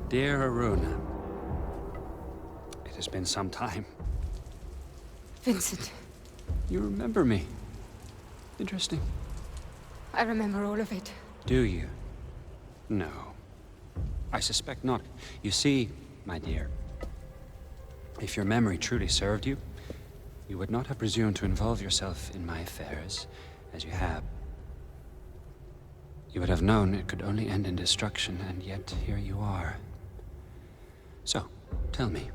Dear Aruna, it has been some time. Vincent. You remember me. Interesting. I remember all of it. Do you? No. I suspect not. You see, my dear, if your memory truly served you, you would not have presumed to involve yourself in my affairs, as you have. You would have known it could only end in destruction, and yet here you are. So, tell me,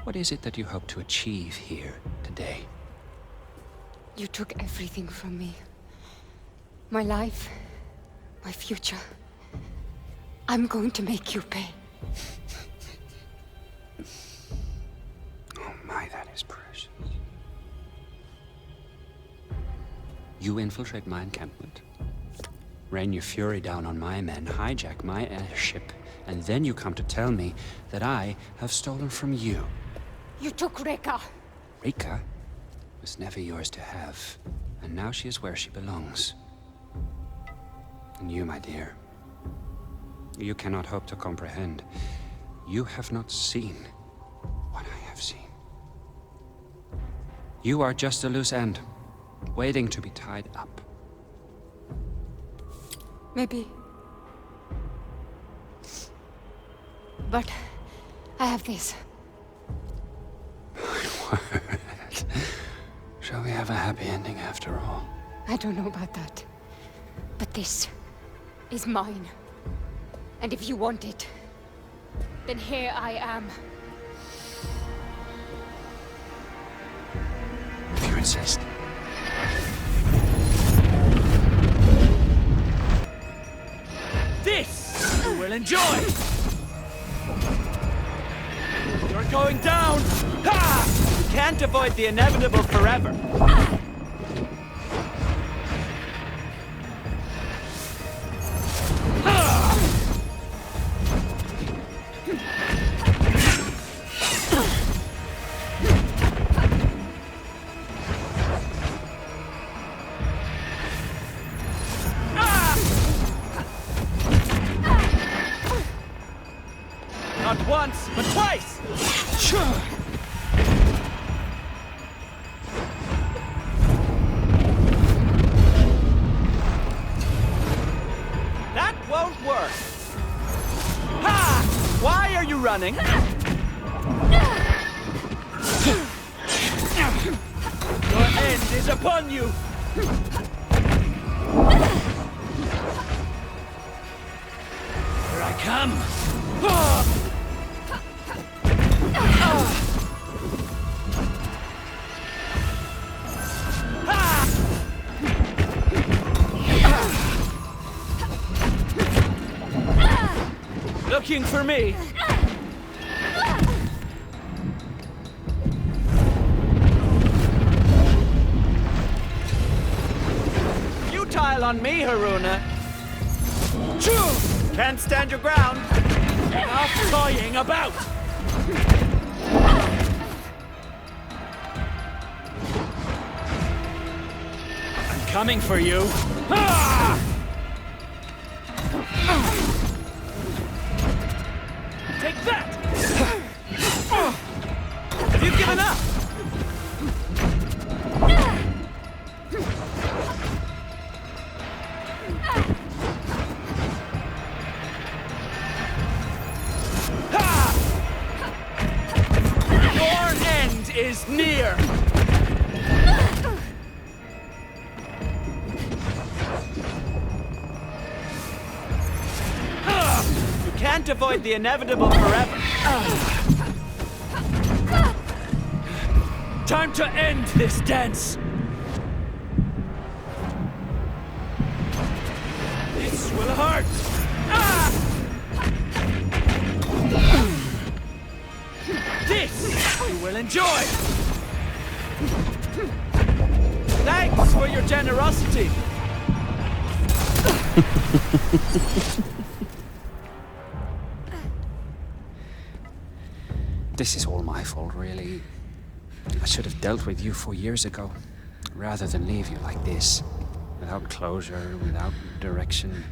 what is it that you hope to achieve here today? You took everything from me. My life, my future. I'm going to make you pay. Oh my, that is precious. You infiltrate my encampment, rain your fury down on my men, hijack my airship, and then you come to tell me that I have stolen from you. You took Rika. Rika was never yours to have, and now she is where she belongs. And you, my dear, you cannot hope to comprehend. You have not seen what I have seen. You are just a loose end, waiting to be tied up. Maybe. But I have this. My word. Shall we have a happy ending after all? I don't know about that. But this is mine. And if you want it, then here I am. If you insist. This you will enjoy! You're going down! Ha! You can't avoid the inevitable forever. Not once, but twice! That won't work! Ha! Why are you running? Your end is upon you! Here I come! Looking for me? Futile on me, Haruna. Choo! Can't stand your ground. Enough toying about. I'm coming for you. Ah! Take that! Have you given up? Ha! Your end is near! Can't avoid the inevitable forever. Time to end this dance. This will hurt. This you will enjoy. Thanks for your generosity. This is all my fault, really. I should have dealt with you 4 years ago, rather than leave you like this, without closure, without direction.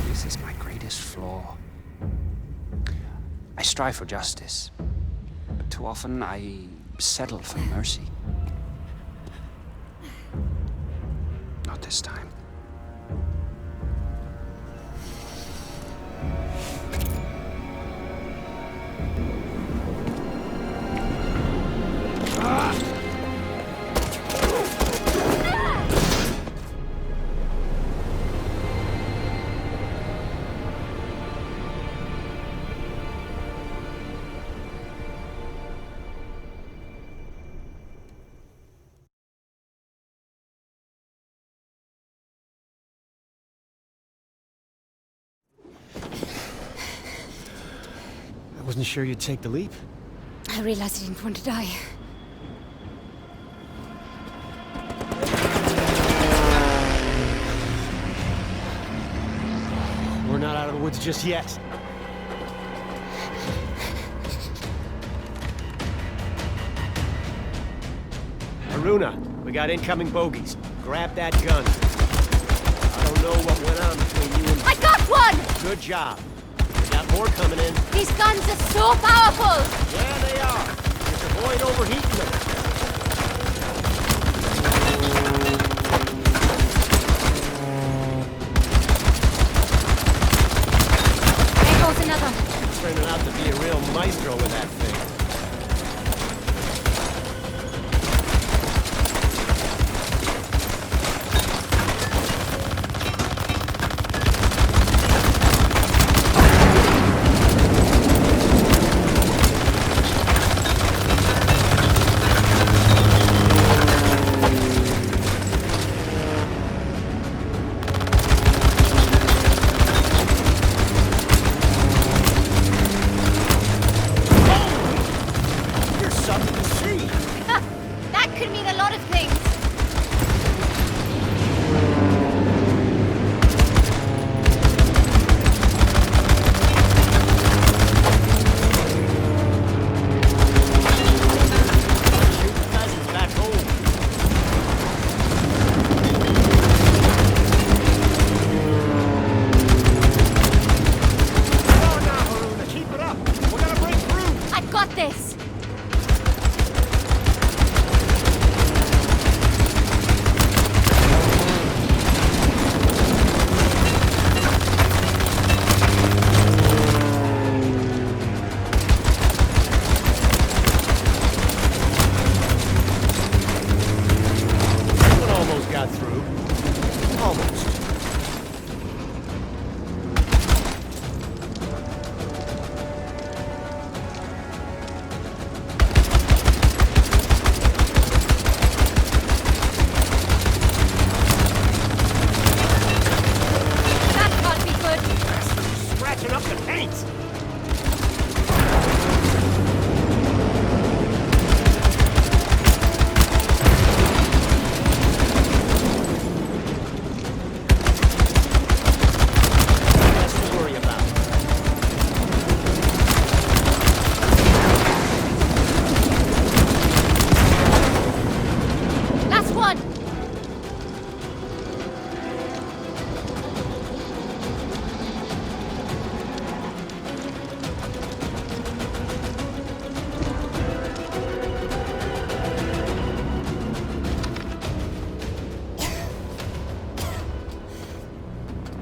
This is my greatest flaw. I strive for justice, but too often I settle for mercy. Not this time. I wasn't sure you'd take the leap. I realized I didn't want to die. We're not out of the woods just yet. Aruna, we got incoming bogeys. Grab that gun. I don't know what went on between you and... I got one! Good job. We got more coming in. These guns are so powerful! Yeah, they are. Just avoid overheating them. There goes another. Turning out to be a real maestro with that thing.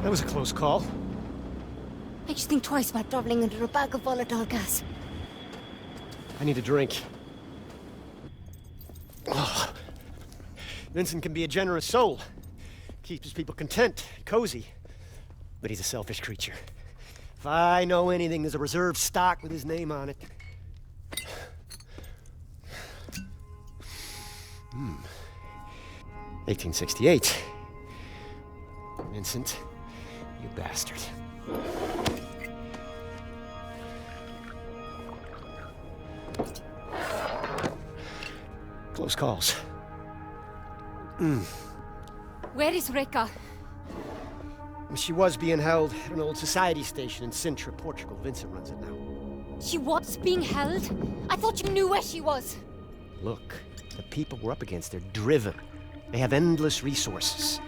That was a close call. I just think twice about traveling under a bag of volatile gas. I need a drink. Oh. Vincent can be a generous soul. Keeps his people content, cozy. But he's a selfish creature. If I know anything, there's a reserve stock with his name on it. 1868. Vincent, you bastard. Close calls. Where is Reka? She was being held at an old society station in Sintra, Portugal. Vincent runs it now. She was being held? I thought you knew where she was. Look, the people we're up against, they're driven. They have endless resources.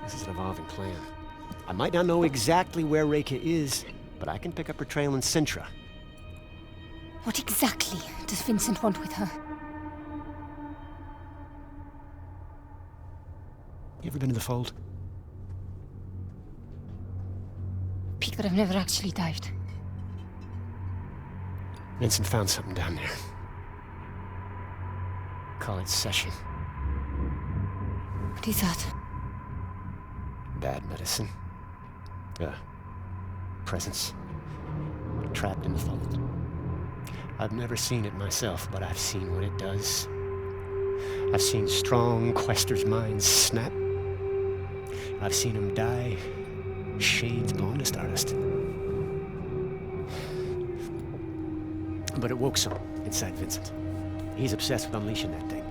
This is an evolving plan. I might not know exactly where Reika is, but I can pick up her trail in Sintra. What exactly does Vincent want with her? You ever been in the Fold? Peak that I've never actually dived. Vincent found something down there. Call it Session. What is that? Bad medicine. Presence. Trapped in the Fold. I've never seen it myself, but I've seen what it does. I've seen strong questers' minds snap. I've seen them die, shades blown to stardust. But it woke some inside Vincent. He's obsessed with unleashing that thing.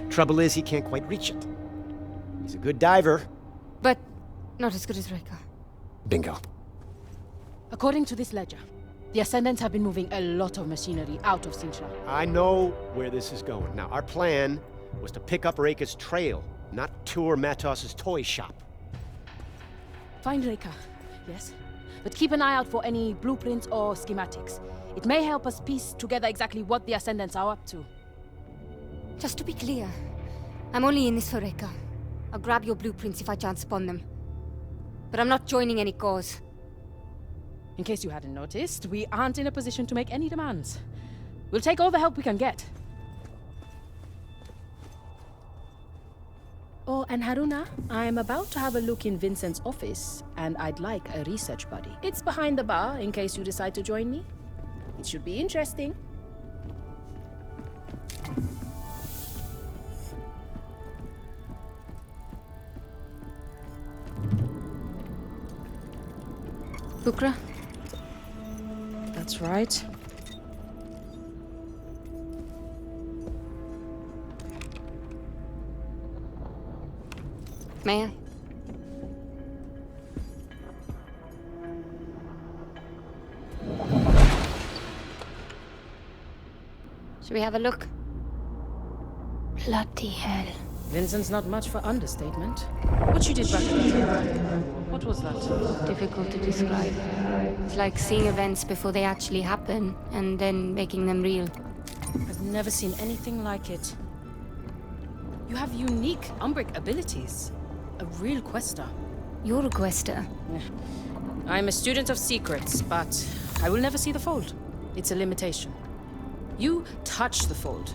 Trouble is, he can't quite reach it. He's a good diver. But not as good as Reika. Bingo. According to this ledger, the Ascendants have been moving a lot of machinery out of Sintra. I know where this is going. Now, our plan was to pick up Reika's trail, not tour Matos's toy shop. Find Reika, yes. But keep an eye out for any blueprints or schematics. It may help us piece together exactly what the Ascendants are up to. Just to be clear, I'm only in this for Reika. I'll grab your blueprints if I chance upon them. But I'm not joining any cause. In case you hadn't noticed, we aren't in a position to make any demands. We'll take all the help we can get. Oh, and Haruna, I'm about to have a look in Vincent's office, and I'd like a research buddy. It's behind the bar, in case you decide to join me. It should be interesting. Bukra? That's right. May I? Should we have a look? Bloody hell. Vincent's not much for understatement. What you did back then? What was that? Difficult to describe. It's like seeing events before they actually happen, and then making them real. I've never seen anything like it. You have unique Umbric abilities. A real quester. You're a quester. I'm a student of secrets, but I will never see the Fold. It's a limitation. You touch the Fold.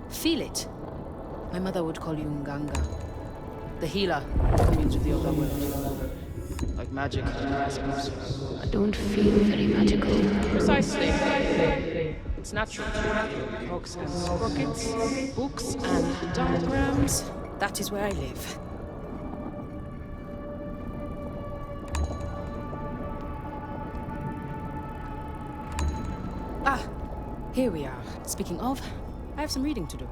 Feel it. My mother would call you Nganga. The healer who communes with the overworld. Like magic, I suppose. I don't feel very magical. Precisely. It's natural. Hooks and sprockets, books and diagrams. That is where I live. Ah, here we are. Speaking of, I have some reading to do.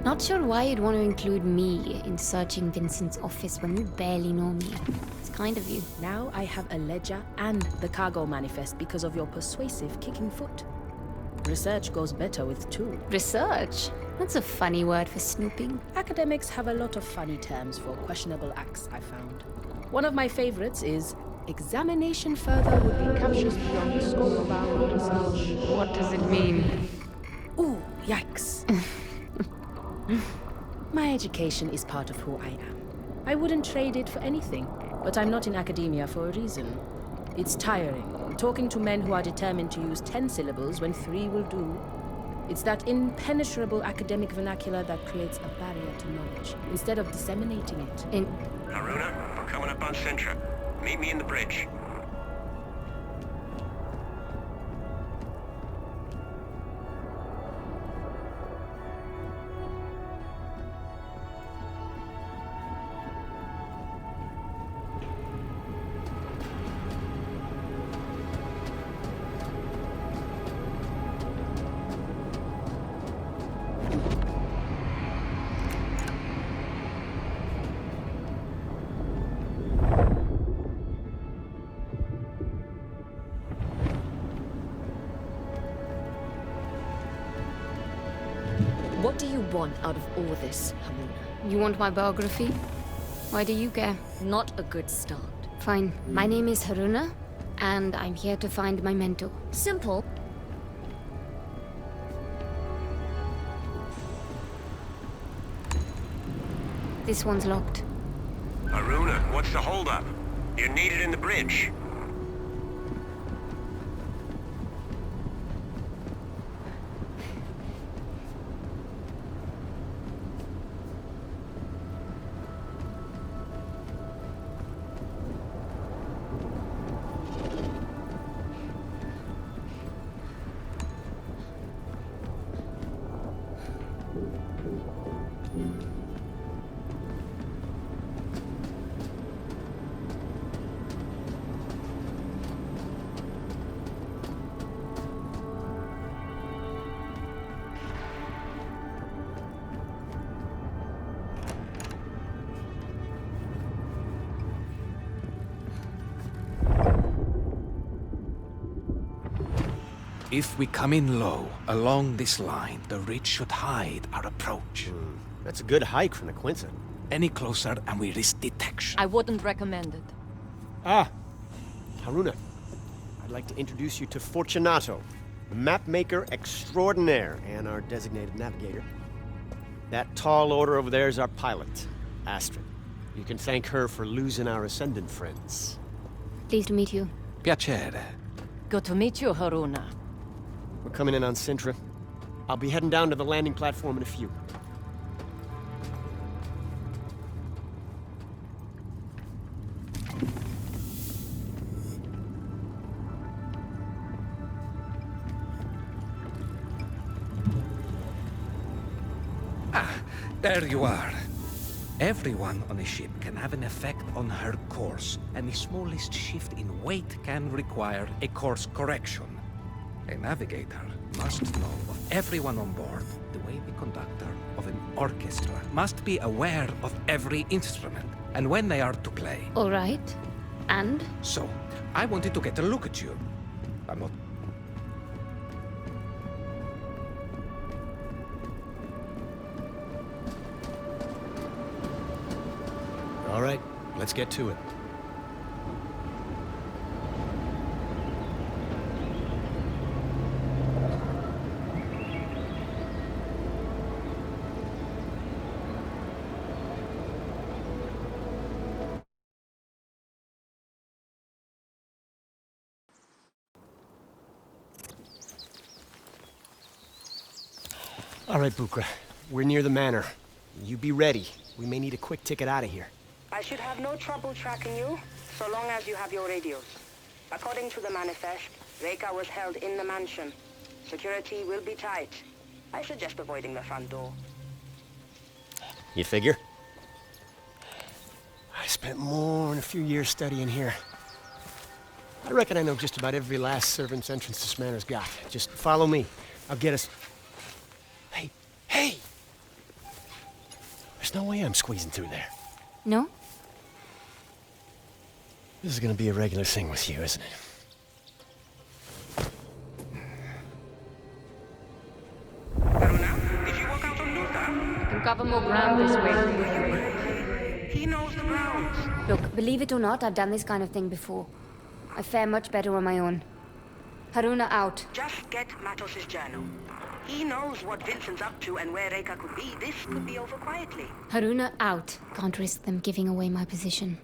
Not sure why you'd want to include me in searching Vincent's office when you barely know me. It's kind of you. Now I have a ledger and the cargo manifest because of your persuasive kicking foot. Research goes better with two. Research? That's a funny word for snooping. Academics have a lot of funny terms for questionable acts, I found. One of my favorites is examination further would be captious beyond the scope of our research. What does it mean? Ooh, yikes. My education is part of who I am. I wouldn't trade it for anything, but I'm not in academia for a reason. It's tiring, talking to men who are determined to use 10 syllables when 3 will do. It's that impenetrable academic vernacular that creates a barrier to knowledge, instead of disseminating it. Haruna, we're coming up on Sintra. Meet me in the bridge. do you want out of all this, Haruna? You want my biography? Why do you care? Not a good start. Fine. My name is Haruna, and I'm here to find my mentor. Simple. This one's locked. Haruna, what's the holdup? You're needed in the bridge. If we come in low, along this line, the ridge should hide our approach. That's a good hike from the Quinta. Any closer and we risk detection. I wouldn't recommend it. Ah, Haruna. I'd like to introduce you to Fortunato, the map maker extraordinaire and our designated navigator. That tall order over there is our pilot, Astrid. You can thank her for losing our Ascendant friends. Pleased to meet you. Piacere. Good to meet you, Haruna. We're coming in on Sintra. I'll be heading down to the landing platform in a few. There you are. Everyone on a ship can have an effect on her course, and the smallest shift in weight can require a course correction. A navigator must know of everyone on board, the way the conductor of an orchestra must be aware of every instrument, and when they are to play. All right. And? So, I wanted to get a look at you. I'm not... All right, let's get to it. All right, Bukra. We're near the manor. You be ready. We may need a quick ticket out of here. I should have no trouble tracking you, so long as you have your radios. According to the manifest, Reika was held in the mansion. Security will be tight. I suggest avoiding the front door. You figure? I spent more than a few years studying here. I reckon I know just about every last servant's entrance this manor's got. Just follow me. I'll get us... Hey! There's no way I'm squeezing through there. No? This is gonna be a regular thing with you, isn't it? Haruna, did you walk out on Lichter? Can cover more ground this way. He knows the grounds. Look, believe it or not, I've done this kind of thing before. I fare much better on my own. Haruna out. Just get Matos's journal. He knows what Vincent's up to and where Reika could be. This could be over quietly. Haruna out. Can't risk them giving away my position.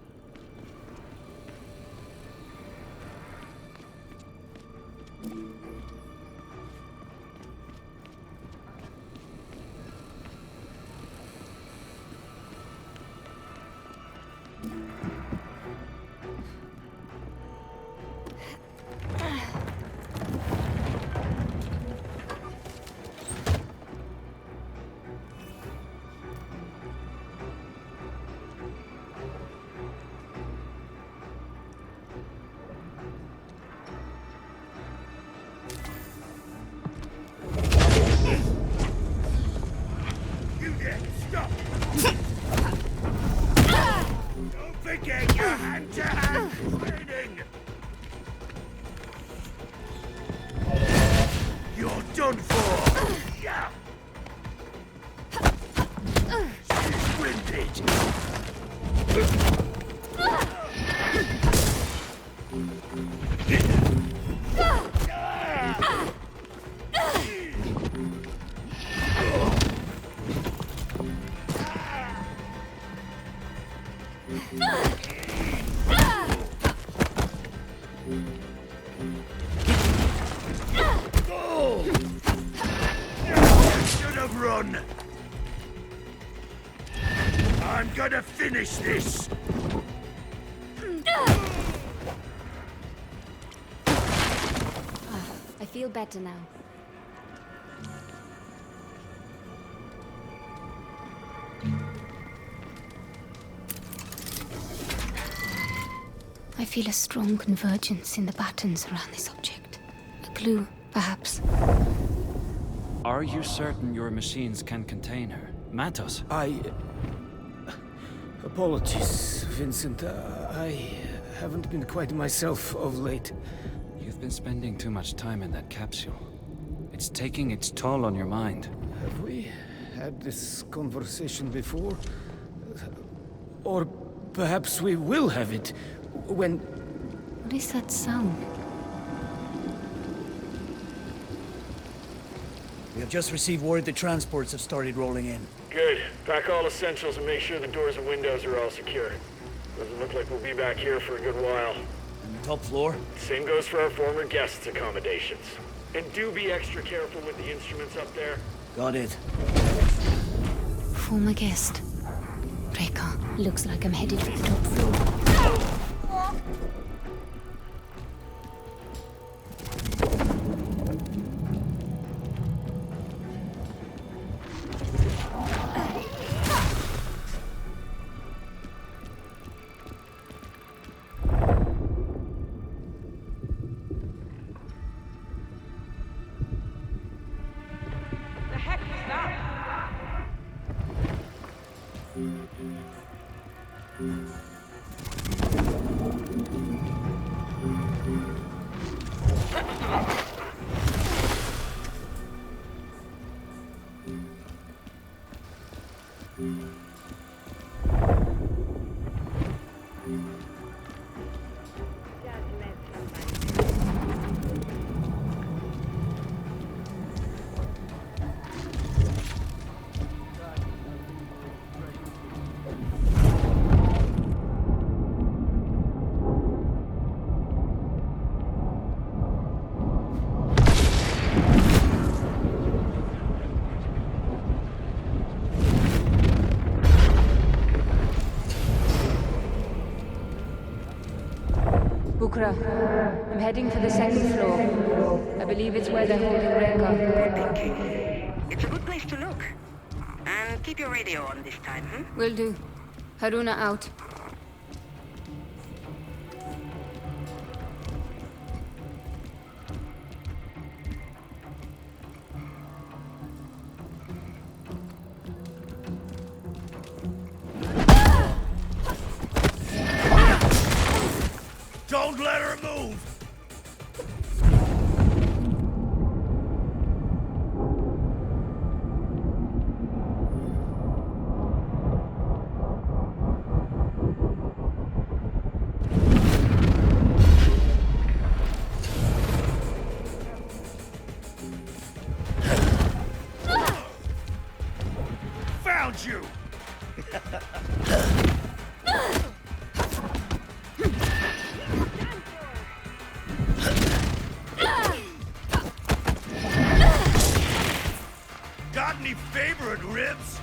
Should have run. I'm gonna finish this. I feel better now. I feel a strong convergence in the patterns around this object. A clue, perhaps. Are you certain your machines can contain her? Matos? Apologies, Vincent. I haven't been quite myself of late. You've been spending too much time in that capsule. It's taking its toll on your mind. Have we had this conversation before? Or perhaps we will have it when... What is that sound? We have just received word the transports have started rolling in. Good. Pack all essentials and make sure the doors and windows are all secure. Doesn't look like we'll be back here for a good while. On the top floor? Same goes for our former guests' accommodations. And do be extra careful with the instruments up there. Got it. Former guest. Reka, looks like I'm headed for the top floor. Bukra, I'm heading for the second floor. I believe it's where they're holding Reka. It's a good place to look. And keep your radio on this time, Will do. Haruna out. Don't let her move! Found you! Got any favorite ribs?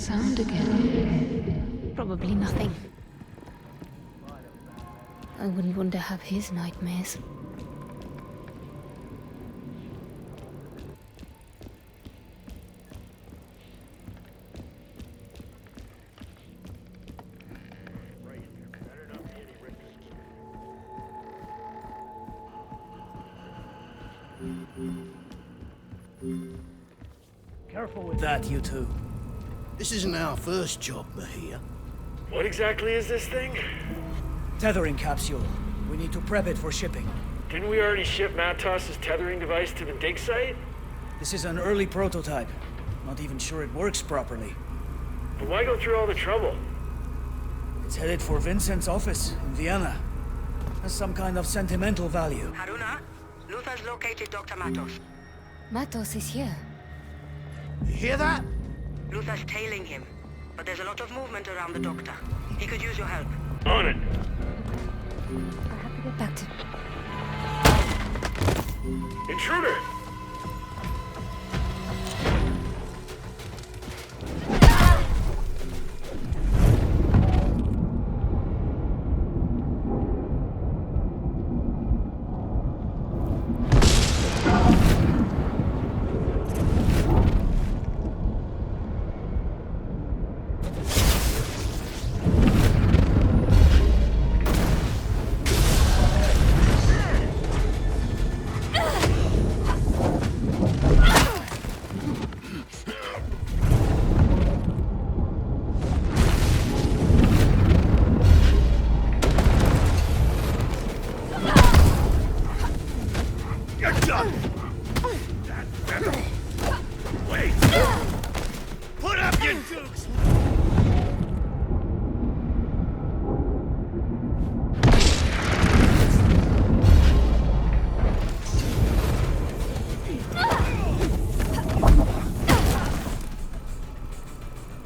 sound again? Probably nothing. I wouldn't want to have his nightmares. Careful with that, you two. This isn't our first job, Mahia. What exactly is this thing? Tethering capsule. We need to prep it for shipping. Didn't we already ship Matos's tethering device to the dig site? This is an early prototype. Not even sure it works properly. But why go through all the trouble? It's headed for Vincent's office in Vienna. Has some kind of sentimental value. Haruna, Luther's located Dr. Matos. Matos is here. You hear that? Luther's tailing him, but there's a lot of movement around the doctor. He could use your help. On it! I have to get back to... Intruder!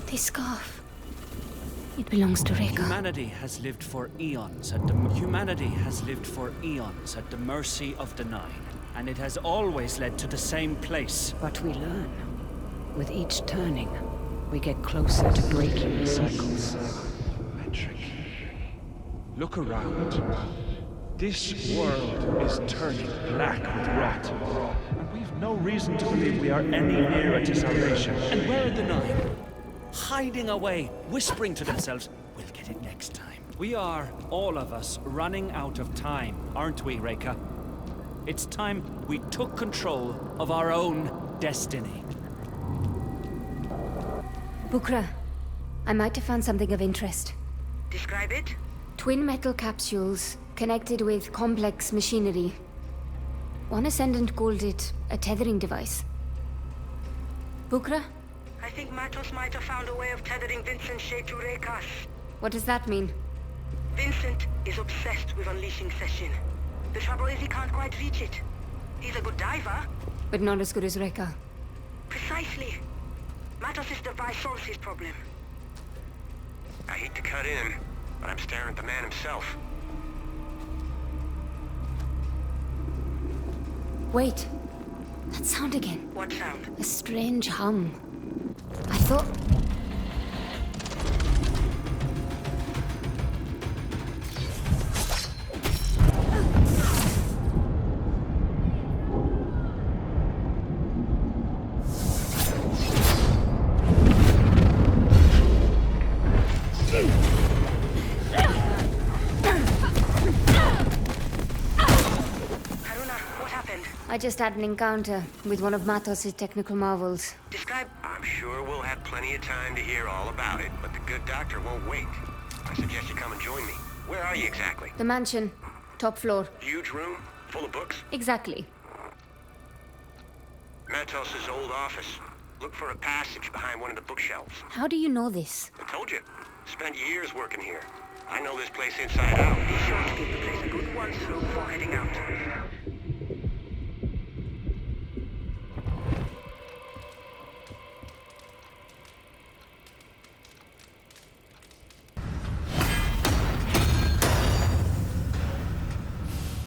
This scarf. It belongs to Reka. Humanity has lived for eons at the mercy of the Nine, and it has always led to the same place. But we learn. With each turning, we get closer to breaking the cycles. Metric. Look around. This world is turning black with rot, and we've no reason to believe we are any nearer to salvation. And where are the Nine? Hiding away, whispering to themselves, we'll get it next time. We are, all of us, running out of time, aren't we, Reka? It's time we took control of our own destiny. Bukra, I might have found something of interest. Describe it? Twin metal capsules connected with complex machinery. One Ascendant called it a tethering device. Bukra? I think Matos might have found a way of tethering Vincent's shape to Reka's. What does that mean? Vincent is obsessed with unleashing Session. The trouble is he can't quite reach it. He's a good diver. But not as good as Reka. Precisely. Matos' device solves his problem. I hate to cut in, but I'm staring at the man himself. Wait. That sound again. What sound? A strange hum. I thought... I just had an encounter with one of Matos' technical marvels. Describe... I'm sure we'll have plenty of time to hear all about it, but the good doctor won't wait. I suggest you come and join me. Where are you exactly? The mansion. Top floor. Huge room? Full of books? Exactly. Matos' old office. Look for a passage behind one of the bookshelves. How do you know this? I told you. Spent years working here. I know this place inside out. Be sure to give the place a good once through before heading out.